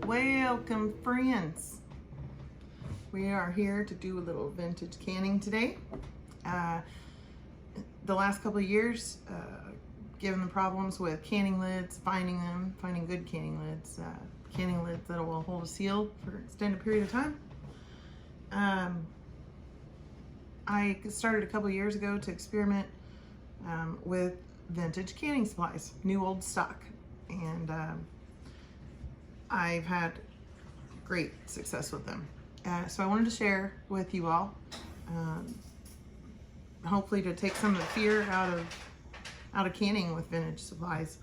Welcome, friends. We are here to do a little vintage canning today. The last couple of years, given the problems with canning lids, finding good canning lids that will hold a seal for an extended period of time. I started a couple of years ago to experiment with vintage canning supplies, new old stock, and I've had great success with them. So I wanted to share with you all, hopefully to take some of the fear out of canning with vintage supplies.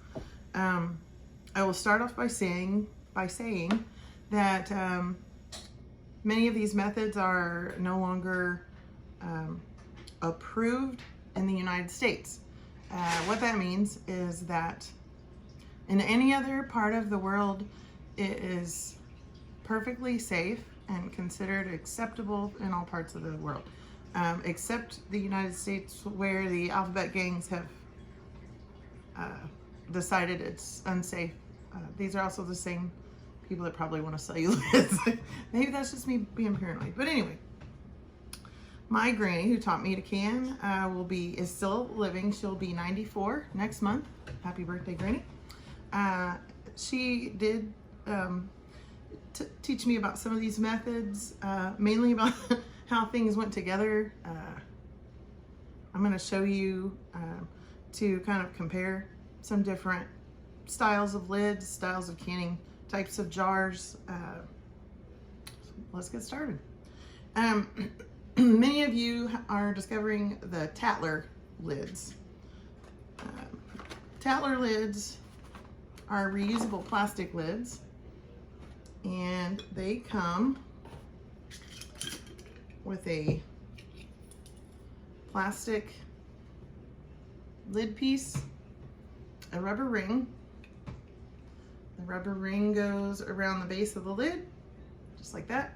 I will start off by saying that many of these methods are no longer approved in the United States. What that means is that in any other part of the world, it is perfectly safe and considered acceptable in all parts of the world, except the United States, where the alphabet gangs have decided it's unsafe. These are also the same people that probably want to sell you lids. Maybe that's just me being paranoid. But anyway, my granny, who taught me to can, is still living. She'll be 94 next month. Happy birthday, Granny. She did teach me about some of these methods, mainly about how things went together. I'm going to show you to kind of compare some different styles of lids, styles of canning, types of jars. Let's get started. Many of you are discovering the Tattler lids. Tattler lids are reusable plastic lids, and they come with a plastic lid piece, a rubber ring. The rubber ring goes around the base of the lid, just like that.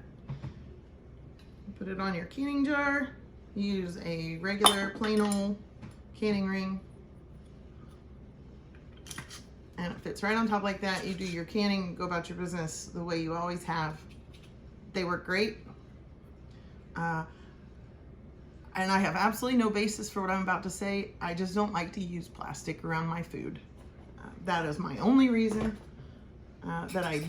Put it on your canning jar. Use a regular plain old canning ring, and it fits right on top like that. You do your canning, go about your business the way you always have. They work great. And I have absolutely no basis for what I'm about to say. I just don't like to use plastic around my food. That is my only reason that I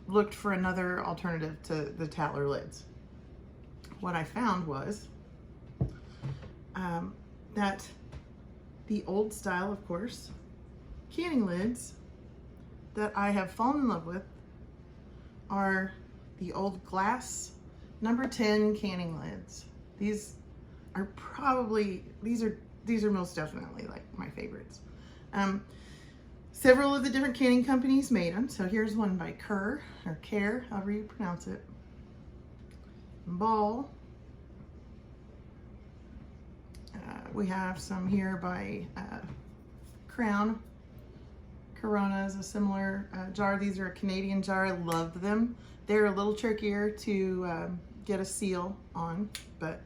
looked for another alternative to the Tattler lids. What I found was that the old style, of course, canning lids that I have fallen in love with are the old glass number 10 canning lids. These are most definitely like my favorites. Several of the different canning companies made them. So here's one by Kerr, or Care, however you pronounce it. Ball. We have some here by Crown. Corona is a similar jar. These are a Canadian jar. I love them. They're a little trickier to get a seal on, but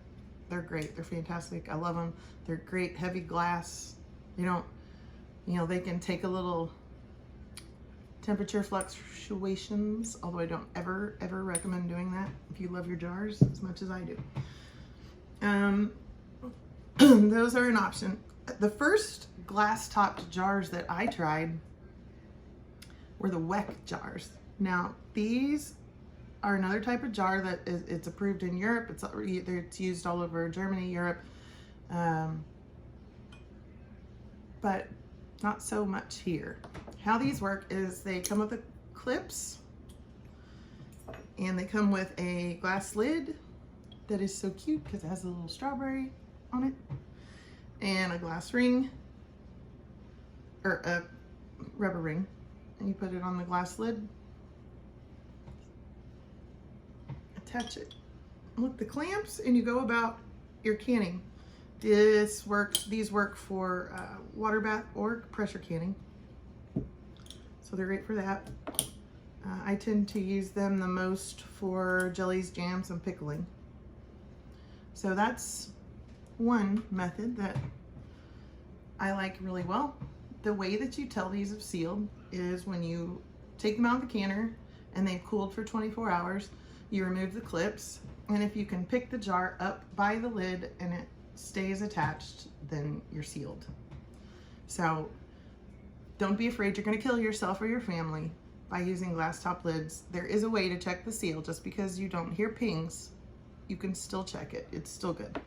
they're great. They're fantastic. I love them. They're great, heavy glass. They can take a little temperature fluctuations, although I don't ever recommend doing that if you love your jars as much as I do. Those are an option. The first glass-topped jars that I tried were the Weck jars. Now, these are another type of jar that it's approved in Europe. It's used all over Germany, Europe, but not so much here. How these work is they come with the clips, and they come with a glass lid that is so cute because it has a little strawberry on it, and a glass ring, or a rubber ring, and you put it on the glass lid, attach it with the clamps, and you go about your canning. These work for water bath or pressure canning, so they're great for that. I tend to use them the most for jellies, jams, and pickling. So that's one method that I like really well. The way that you tell these have sealed is when you take them out of the canner and they've cooled for 24 hours, you remove the clips, and if you can pick the jar up by the lid and it stays attached, then you're sealed. So don't be afraid you're going to kill yourself or your family by using glass top lids. There is a way to check the seal. Just because you don't hear pings, you can still check it. It's still good.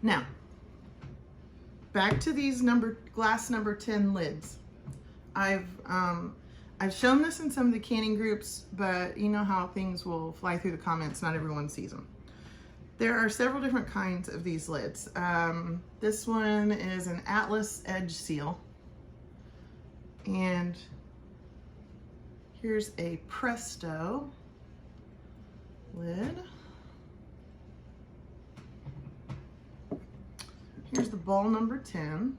Now, back to these glass number 10 lids. I've shown this in some of the canning groups, but you know how things will fly through the comments. Not everyone sees them. There are several different kinds of these lids. This one is an Atlas Edge seal. And here's a Presto lid. Here's the Ball number 10.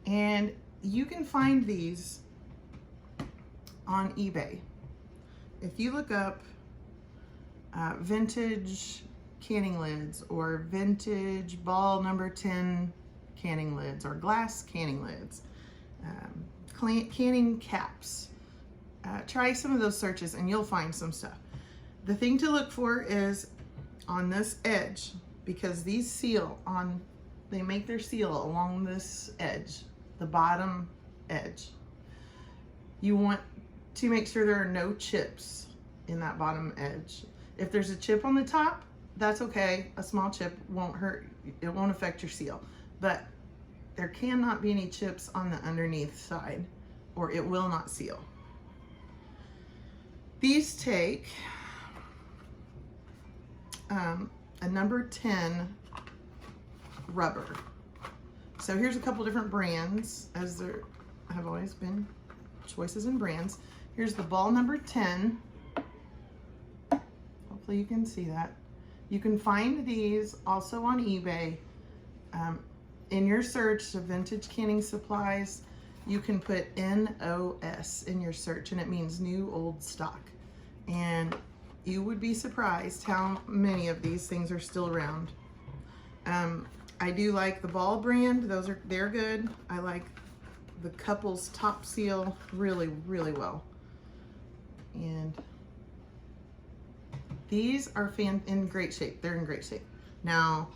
And you can find these on eBay. If you look up vintage canning lids or vintage Ball number 10 canning lids or glass canning lids, canning caps, try some of those searches and you'll find some stuff. The thing to look for is on this edge, because these seal on, they make their seal along this edge, the bottom edge. You want to make sure there are no chips in that bottom edge. If there's a chip on the top, that's okay. A small chip won't hurt, it won't affect your seal. But there cannot be any chips on the underneath side or it will not seal. These take a number 10 rubber. So here's a couple different brands, as there have always been choices in brands. Here's the Ball number 10. Hopefully you can see that. You can find these also on eBay. In your search of vintage canning supplies, you can put NOS in your search and it means new old stock. And you would be surprised how many of these things are still around. I do like the Ball brand, they're good. I like the Couples Top Seal really, really well. And these are in great shape. They're in great shape. Now,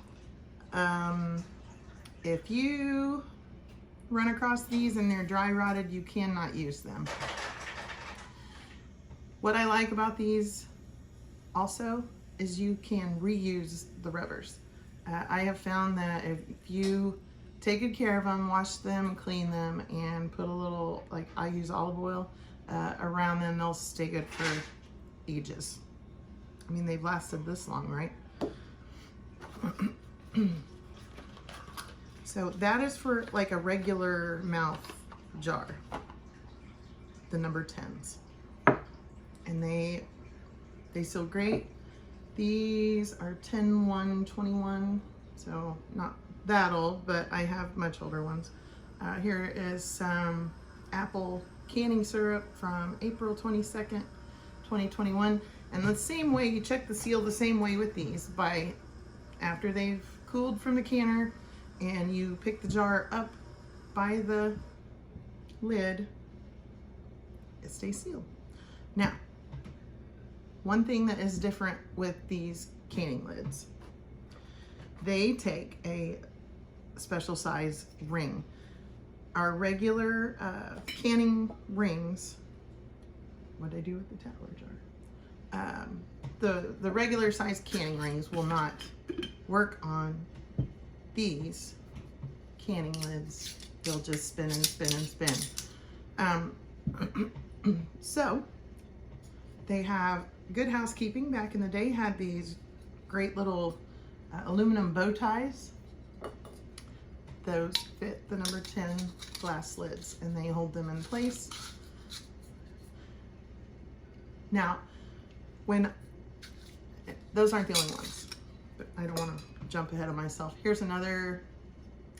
if you run across these and they're dry rotted, you cannot use them. What I like about these also is you can reuse the rubbers. I have found that if you take good care of them, wash them, clean them, and put a little, like I use olive oil around them, they'll stay good for ages. I mean, they've lasted this long, right? So that is for like a regular mouth jar, the number 10s. And they seal great. These are 10-1-21, so not that old, but I have much older ones. Here is some apple canning syrup from April 22nd, 2021. And the same way, you check the seal the same way with these, by after they've cooled from the canner and you pick the jar up by the lid, it stays sealed. Now, one thing that is different with these canning lids, they take a special size ring. Our regular canning rings, what did I do with the Tatler jar? The regular size canning rings will not work on these canning lids. They'll just spin and spin and spin. So they have Good Housekeeping back in the day had these great little aluminum bow ties. Those fit the number 10 glass lids and they hold them in place. Now, those aren't the only ones, but I don't want to jump ahead of myself. Here's another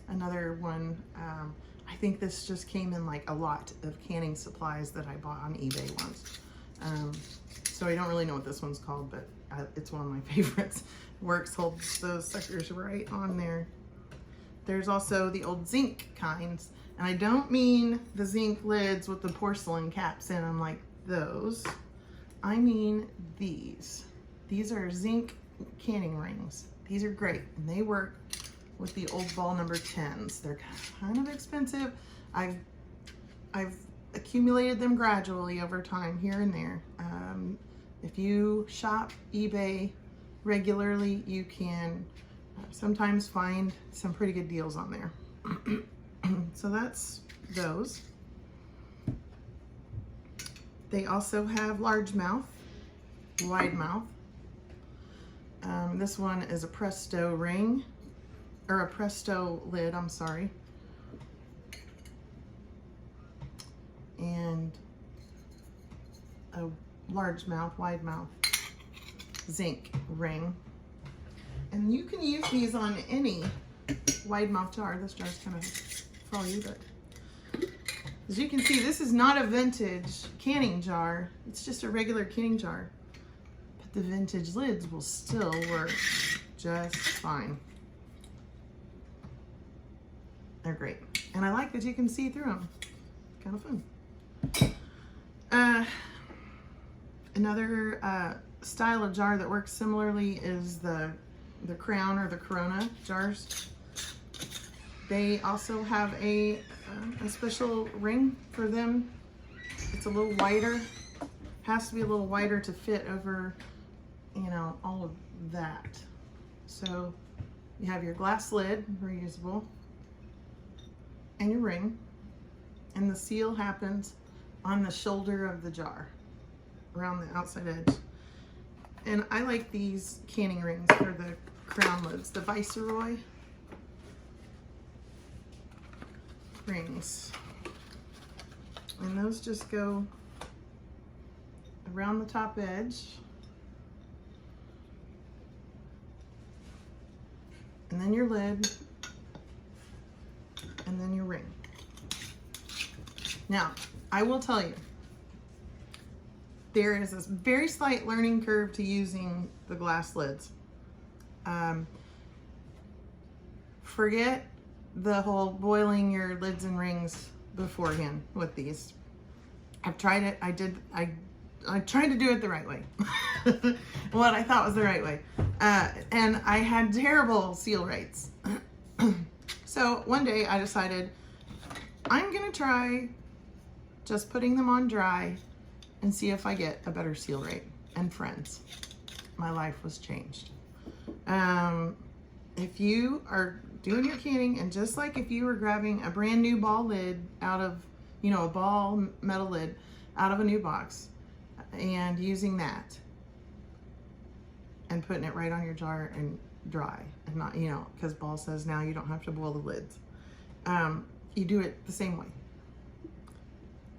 one. I think this just came in like a lot of canning supplies that I bought on eBay once. So I don't really know what this one's called, but it's one of my favorites. Works, holds those suckers right on there. There's also the old zinc kinds, And I don't mean the zinc lids with the porcelain caps in them like those. I mean these. These are zinc canning rings. These are great, and they work with the old ball number 10s. They're kind of expensive. I've accumulated them gradually over time, here and there. If you shop eBay regularly, you can sometimes find some pretty good deals on there. So that's those. They also have large mouth, wide mouth. This one is a Presto ring, or a Presto lid, I'm sorry. And a large mouth, wide mouth zinc ring. And you can use these on any wide mouth jar. This jar's kind of for you, but as you can see, this is not a vintage canning jar. It's just a regular canning jar. But the vintage lids will still work just fine. They're great. And I like that you can see through them. Kind of fun. Another style of jar that works similarly is the Crown or the Corona jars. They also have a special ring for them. It's a little wider, has to be a little wider to fit over, you know, all of that. So you have your glass lid, reusable, and your ring, and the seal happens on the shoulder of the jar, around the outside edge. And I like these canning rings for the Crown lids, the Viceroy rings. And those just go around the top edge. And then your lid, and then your ring. Now, I will tell you, there is a very slight learning curve to using the glass lids. Forget the whole boiling your lids and rings beforehand with these. I've tried it. I tried to do it the right way. What I thought was the right way. And I had terrible seal rates. So one day I decided I'm gonna try just putting them on dry and see if I get a better seal rate. And friends, my life was changed. If you are doing your canning, and just like if you were grabbing a brand new ball lid out of, you know, a ball metal lid out of a new box and using that and putting it right on your jar and dry, and not, you know, because Ball says now you don't have to boil the lids. You do it the same way.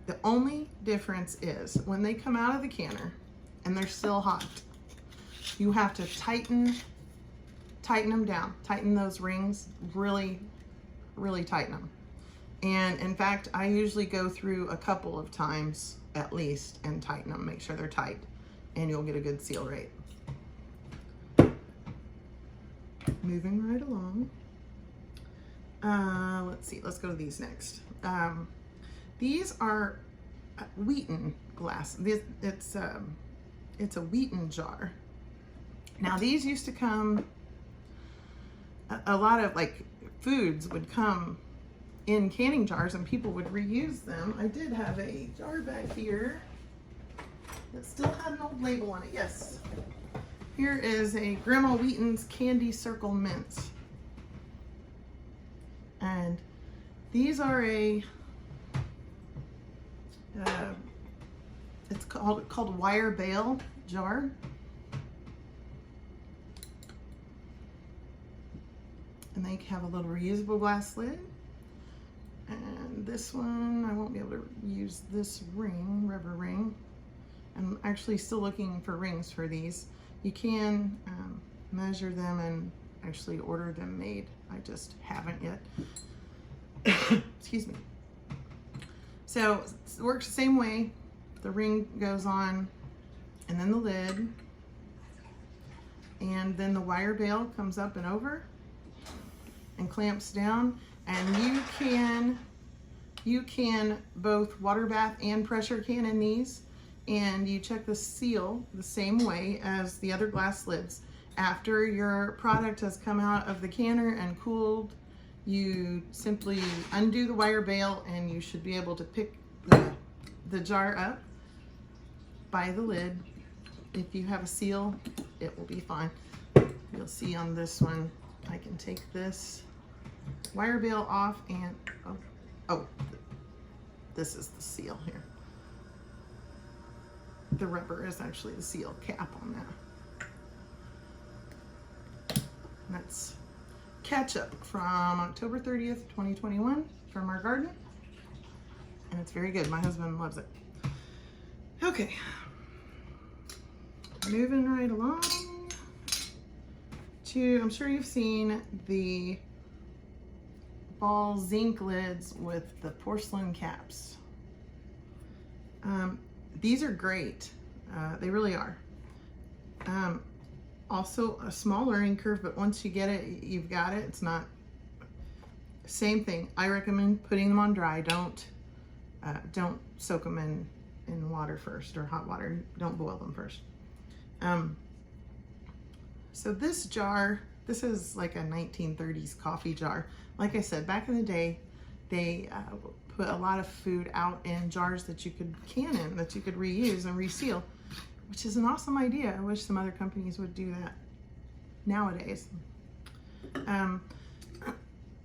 The only difference is when they come out of the canner and they're still hot, you have to tighten them down. Tighten those rings, really, really tighten them. And in fact, I usually go through a couple of times at least and tighten them, make sure they're tight, and you'll get a good seal rate. Moving right along. Let's see, let's go to these next. These are Wheaton glass. It's a Wheaton jar. Now these used to come, a lot of like foods would come in canning jars and people would reuse them. I did have a jar back here that still had an old label on it. Yes. Here is a Grandma Wheaton's Candy Circle Mints. And these are it's called wire bale jar. And they have a little reusable glass lid. And this one, I won't be able to use this ring, rubber ring. I'm actually still looking for rings for these. You can measure them and actually order them made. I just haven't yet. Excuse me. So it works the same way. The ring goes on, and then the lid, and then the wire bale comes up and over and clamps down, and you can You can both water bath and pressure can in these, and you check the seal the same way as the other glass lids. After your product has come out of the canner and cooled, you simply undo the wire bail and you should be able to pick the jar up by the lid. If you have a seal, it will be fine. You'll see on this one, I can take this wire bail off and, oh, this is the seal here. The rubber is actually the seal cap on that. And that's ketchup from October 30th, 2021 from our garden. And it's very good. My husband loves it. Okay. Moving right along to, I'm sure you've seen the Ball zinc lids with the porcelain caps. These are great. They really are. Also a small learning curve, but once you get it, you've got it. It's not, same thing. I recommend putting them on dry. Don't soak them in water first, or hot water. Don't boil them first. So this jar, this is like a 1930s coffee jar. Like I said, back in the day, they put a lot of food out in jars that you could can in, that you could reuse and reseal, which is an awesome idea. I wish some other companies would do that nowadays.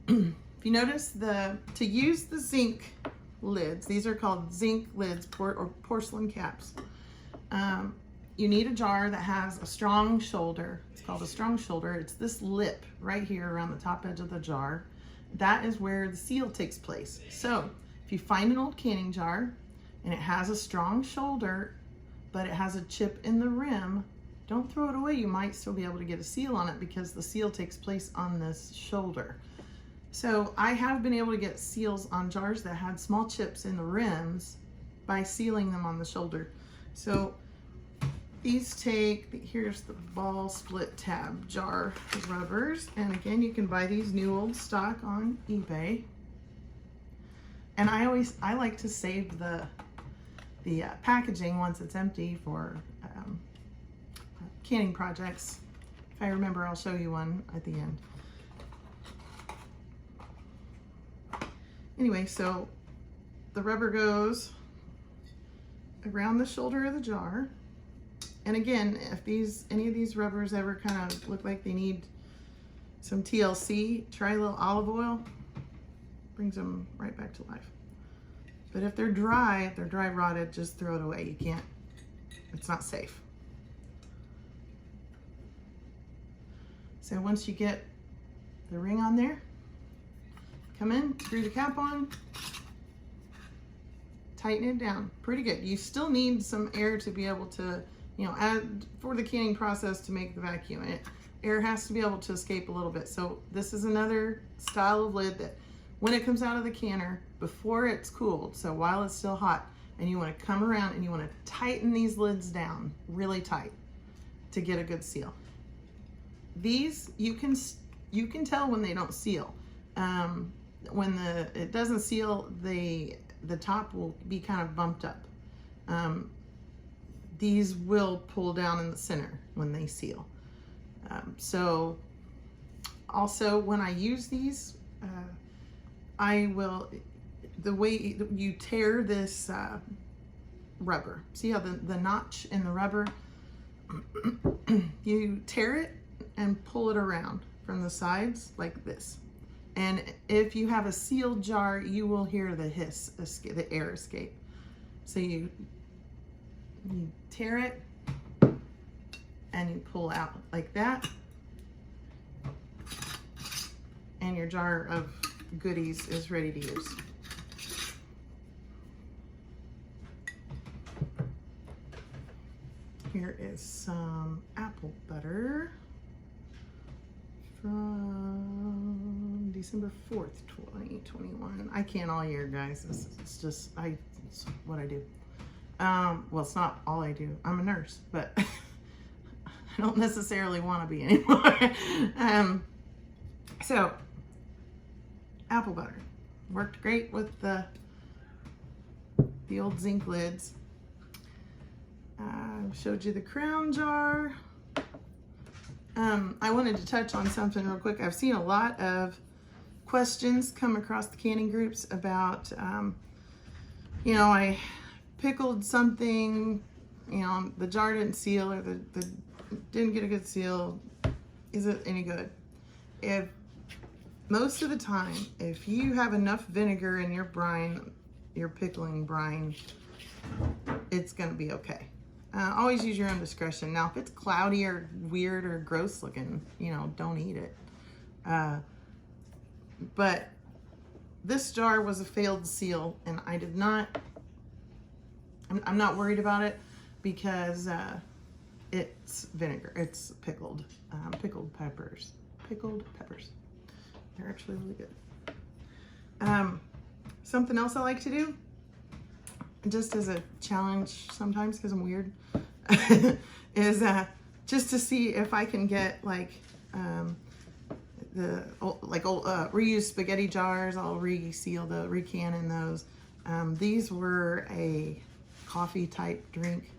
If you notice, to use the zinc lids, these are called zinc lids or porcelain caps. You need a jar that has a strong shoulder. It's called a strong shoulder. It's this lip right here around the top edge of the jar. That is where the seal takes place. So if you find an old canning jar and it has a strong shoulder, but it has a chip in the rim, don't throw it away. You might still be able to get a seal on it because the seal takes place on this shoulder. So I have been able to get seals on jars that had small chips in the rims by sealing them on the shoulder. So these here's the Ball split tab jar rubbers. And again, you can buy these new old stock on eBay. And I like to save the packaging once it's empty for canning projects. If I remember, I'll show you one at the end. Anyway, so the rubber goes around the shoulder of the jar. And again, if any of these rubbers ever kind of look like they need some TLC, try a little olive oil, brings them right back to life. But if they're dry rotted, just throw it away. You can't, it's not safe. So once you get the ring on there, come in, screw the cap on, tighten it down pretty good. You still need some air to be able to, add for the canning process to make the vacuum. Air has to be able to escape a little bit. So this is another style of lid that when it comes out of the canner, before it's cooled, so while it's still hot, and you want to come around and you want to tighten these lids down really tight to get a good seal. These, you can tell when they don't seal. When it doesn't seal, the top will be kind of bumped up. These will pull down in the center when they seal. So also when I use these, the way you tear this rubber, see how the notch in the rubber, you tear it and pull it around from the sides like this. And if you have a sealed jar, you will hear the hiss, the air escape. So you tear it and you pull out like that, and your jar of goodies is ready to use. Here is some apple butter from December 4th, 2021. I can't all year, guys. It's just, it's what I do. Well, it's not all I do. I'm a nurse, but I don't necessarily want to be anymore. So, apple butter worked great with the the old zinc lids. Showed you the Crown jar. I wanted to touch on something real quick. I've seen a lot of questions come across the canning groups about, you know, I pickled something, you know, the jar didn't seal, or the didn't get a good seal. Is it any good? If most of the time, if you have enough vinegar in your brine, your pickling brine, it's gonna be okay. Always use your own discretion. Now, if it's cloudy or weird or gross looking, you know, don't eat it. But this jar was a failed seal, and I did not, I'm not worried about it because it's vinegar. It's pickled peppers. Pickled peppers. They're actually really good. Something else I like to do, just as a challenge sometimes because I'm weird, is just to see if I can get like reused spaghetti jars. I'll recan in those. These were a coffee type drink.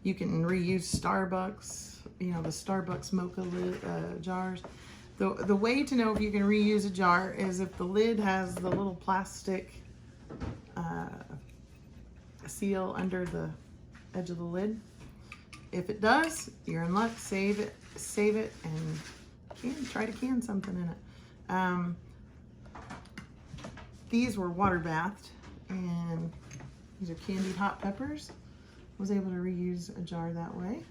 You can reuse Starbucks, you know, the Starbucks mocha jars. The way to know if you can reuse a jar is if the lid has the little plastic seal under the edge of the lid. If it does, you're in luck. Save it, and try to can something in it. These were water bathed, and these are candied hot peppers. Was able to reuse a jar that way.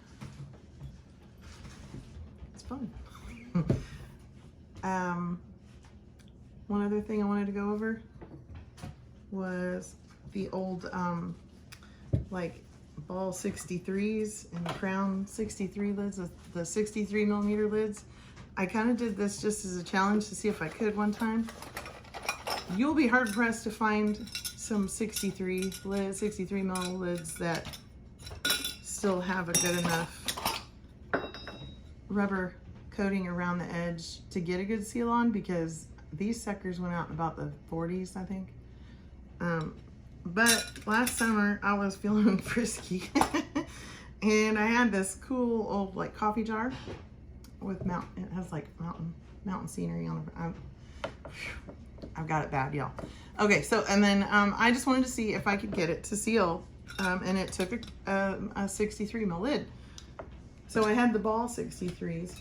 It's fun. One other thing I wanted to go over was the old like Ball 63s and Crown 63 lids, the 63 millimeter lids. I kind of did this just as a challenge to see if I could one time. You'll be hard pressed to find some 63 mil lids that still have a good enough rubber coating around the edge to get a good seal on, because these suckers went out in about the 40s, I think. But last summer I was feeling frisky and I had this cool old like coffee jar with it has like mountain scenery on it. I've got it bad, y'all. Okay, so and then I just wanted to see if I could get it to seal, and it took a 63 mil lid. So I had the Ball 63s.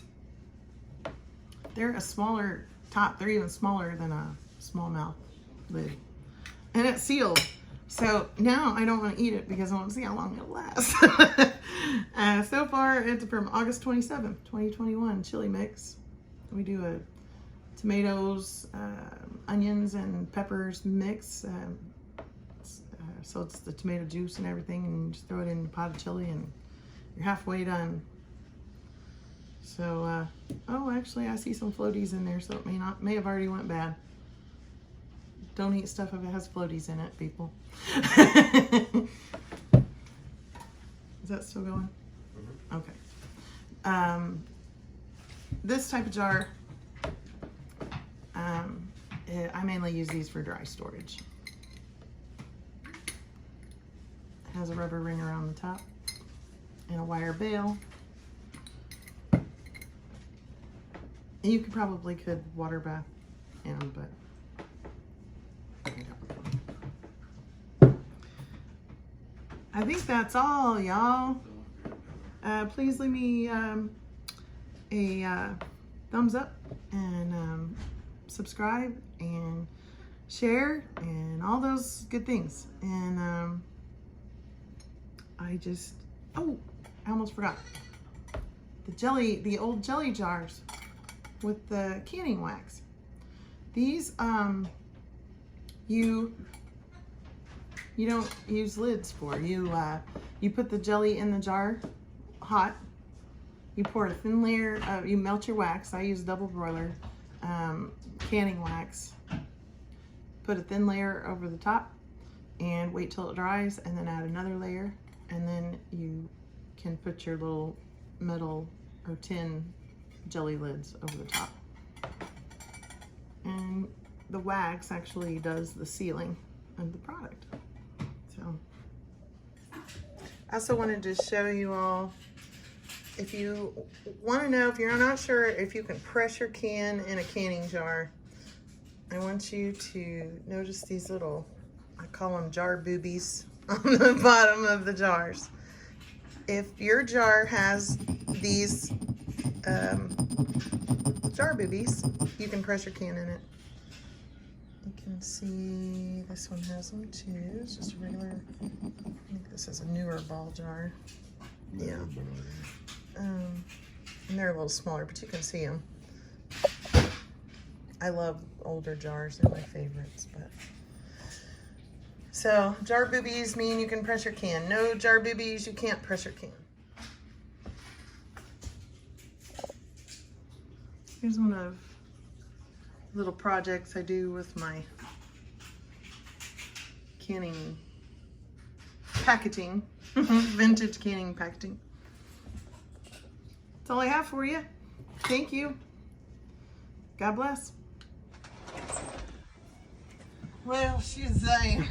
They're a smaller top. They're even smaller than a small mouth lid, and it sealed. So now I don't want to eat it because I want to see how long it'll last. So far, it's from August 27th, 2021 chili mix. We do a tomatoes, onions, and peppers mix. So it's the tomato juice and everything, and you just throw it in a pot of chili, and you're halfway done. So, oh, actually, I see some floaties in there, so it may have already went bad. Don't eat stuff if it has floaties in it, people. Is that still going? Mm-hmm. Okay. This type of jar, I mainly use these for dry storage. It has a rubber ring around the top and a wire bail. And you could water bath in them, but I think that's all, y'all. Please leave me a thumbs up and subscribe and share and all those good things. And I almost forgot the old jelly jars with the canning wax. These you don't use lids for. You put the jelly in the jar hot. You pour a thin layer of, you melt your wax. I use double broiler canning wax. Put a thin layer over the top and wait till it dries, and then add another layer, and then you can put your little metal or tin jelly lids over the top. And the wax actually does the sealing of the product. I also wanted to show you all, if you want to know, if you're not sure if you can pressure can in a canning jar, I want you to notice these little, I call them jar boobies on the bottom of the jars. If your jar has these jar boobies, you can pressure can in it. You can see this one has them too. It's just a regular, I think this is a newer ball jar. Yeah. And they're a little smaller, but you can see them. I love older jars, they're my favorites. But so jar boobies mean you can pressure can. No jar boobies, you can't pressure can. Here's one of the little projects I do with my canning packaging, vintage canning packaging. That's all I have for you. Thank you. God bless. Well, she's saying.